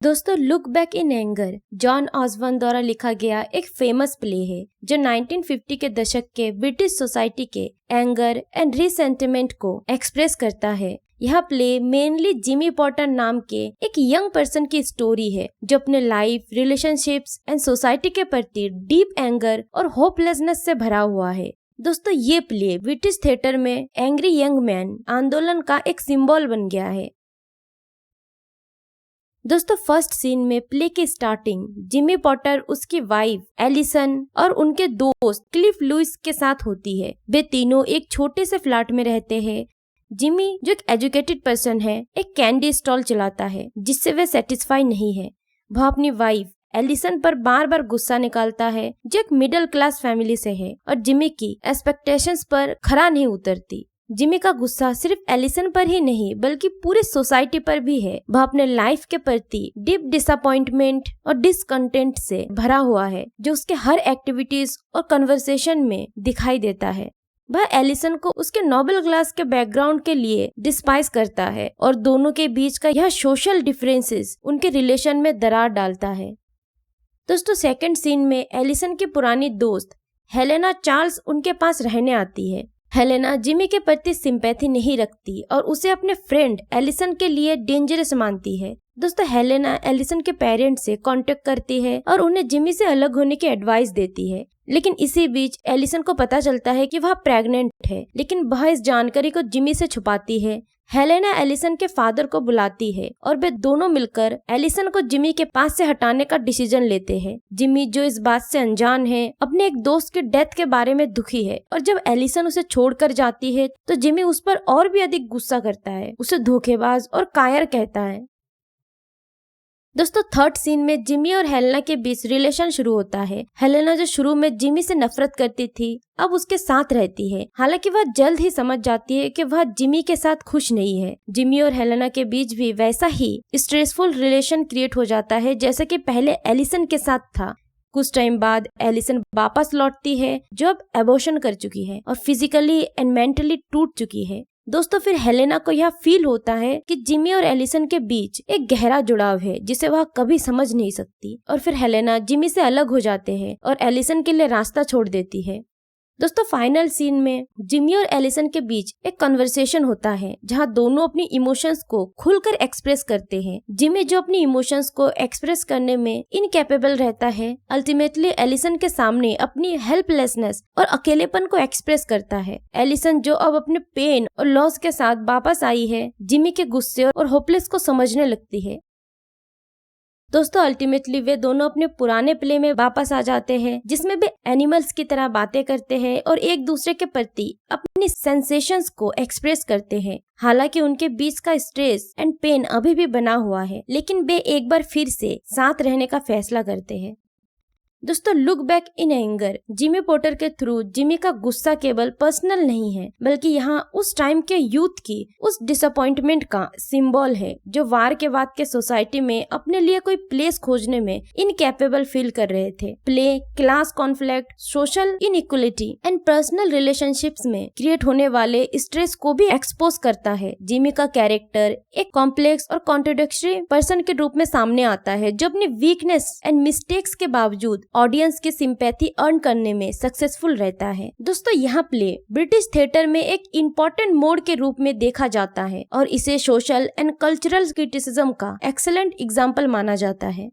दोस्तों, look back in anger John Osborne द्वारा लिखा गया एक फेमस प्ले है जो 1950 के दशक के ब्रिटिश सोसाइटी के एंगर एंड रिसेंटिमेंट को एक्सप्रेस करता है। यह प्ले मेनली जिमी पॉटर नाम के एक यंग पर्सन की स्टोरी है जो अपने लाइफ, रिलेशनशिप्स एंड सोसाइटी के प्रति डीप एंगर और होपलेसनेस से भरा हुआ है। दोस्तों, ये प्ले ब्रिटिश थिएटर में एंग्री यंग मैन आंदोलन का एक सिंबल बन गया है। दोस्तों, फर्स्ट सीन में प्ले की स्टार्टिंग जिमी पॉटर, उसकी वाइफ एलिसन और उनके दोस्त क्लिफ लुइस के साथ होती है। वे तीनों एक छोटे से फ्लैट में रहते हैं। जिमी, जो एक एजुकेटेड पर्सन है, एक कैंडी स्टॉल चलाता है जिससे वे सेटिस्फाई नहीं है। वह अपनी वाइफ एलिसन पर बार बार गुस्सा निकालता है जो एक मिडिल क्लास फैमिली से है और जिमी की एक्सपेक्टेशंस पर खरा नहीं उतरती। जिमी का गुस्सा सिर्फ एलिसन पर ही नहीं बल्कि पूरी सोसाइटी पर भी है। वह अपने लाइफ के प्रति डीप डिसअपॉइंटमेंट और डिसकंटेंट से भरा हुआ है जो उसके हर एक्टिविटीज और कन्वर्सेशन में दिखाई देता है। वह एलिसन को उसके नोबल क्लास के बैकग्राउंड के लिए डिस्पाइस करता है और दोनों के बीच का यह सोशल डिफरेंसेस उनके रिलेशन में दरार डालता है। दोस्तों, सेकंड सीन में एलिसन की पुरानी दोस्त हेलेना चार्ल्स उनके पास रहने आती है। हेलेना जिमी के प्रति सिंपैथी नहीं रखती और उसे अपने फ्रेंड एलिसन के लिए डेंजरस मानती है। दोस्तों, हेलेना एलिसन के पेरेंट्स से कांटेक्ट करती है और उन्हें जिमी से अलग होने की एडवाइस देती है। लेकिन इसी बीच एलिसन को पता चलता है कि वह प्रेग्नेंट है, लेकिन वह इस जानकारी को जिमी से छुपाती है। हेलेना एलिसन के फादर को बुलाती है और वे दोनों मिलकर एलिसन को जिमी के पास से हटाने का डिसीजन लेते हैं। जिमी, जो इस बात से अनजान है, अपने एक दोस्त की डेथ के बारे में दुखी है और जब एलिसन उसे छोड़कर जाती है तो जिमी उस पर और भी अधिक गुस्सा करता है, उसे धोखेबाज और कायर कहता है। दोस्तों, थर्ड सीन में जिमी और हेलेना के बीच रिलेशन शुरू होता है। हेलेना, जो शुरू में जिमी से नफरत करती थी, अब उसके साथ रहती है। हालांकि वह जल्द ही समझ जाती है कि वह जिमी के साथ खुश नहीं है। जिमी और हेलेना के बीच भी वैसा ही स्ट्रेसफुल रिलेशन क्रिएट हो जाता है जैसा कि पहले एलिसन के साथ था। कुछ टाइम बाद एलिसन वापस लौटती है जो अब एबॉर्शन कर चुकी है और फिजिकली एंड मेंटली टूट चुकी है। दोस्तों, फिर हेलेना को यह फील होता है कि जिमी और एलिसन के बीच एक गहरा जुड़ाव है जिसे वह कभी समझ नहीं सकती और फिर हेलेना जिमी से अलग हो जाते हैं और एलिसन के लिए रास्ता छोड़ देती है। दोस्तों, फाइनल सीन में जिमी और एलिसन के बीच एक कन्वर्सेशन होता है जहां दोनों अपनी इमोशंस को खुलकर एक्सप्रेस करते हैं। जिमी, जो अपनी इमोशंस को एक्सप्रेस करने में इनकैपेबल रहता है, अल्टीमेटली एलिसन के सामने अपनी हेल्पलेसनेस और अकेलेपन को एक्सप्रेस करता है। एलिसन, जो अब अपने पेन और लॉस के साथ वापस आई है, जिमी के गुस्से और होपलेस को समझने लगती है। दोस्तों, अल्टीमेटली वे दोनों अपने पुराने प्ले में वापस आ जाते हैं जिसमें वे एनिमल्स की तरह बातें करते हैं और एक दूसरे के प्रति अपनी सेंसेशंस को एक्सप्रेस करते हैं। हालांकि उनके बीच का स्ट्रेस एंड पेन अभी भी बना हुआ है, लेकिन वे एक बार फिर से साथ रहने का फैसला करते हैं। दोस्तों, look back in anger Jimmy Potter के थ्रू जिमी का गुस्सा केवल पर्सनल नहीं है बल्कि यहाँ उस टाइम के यूथ की उस डिसअपॉइंटमेंट का सिंबल है जो वार के बाद के सोसाइटी में अपने लिए कोई प्लेस खोजने में इनकैपेबल फील कर रहे थे। Play class conflict, social inequality and personal relationships में क्रिएट होने वाले स्ट्रेस को भी एक्सपोज करता है। जिमी का कैरेक्टर एक कॉम्प्लेक्स और कॉन्ट्रडिक्टरी पर्सन के रूप में सामने आता है जो अपनी वीकनेस एंड मिस्टेक्स के बावजूद ऑडियंस की सिंपैथी अर्न करने में सक्सेसफुल रहता है। दोस्तों, यह प्ले ब्रिटिश थिएटर में एक इम्पोर्टेंट मोड के रूप में देखा जाता है और इसे सोशल एंड कल्चरल क्रिटिसिज्म का एक्सीलेंट एग्जाम्पल माना जाता है।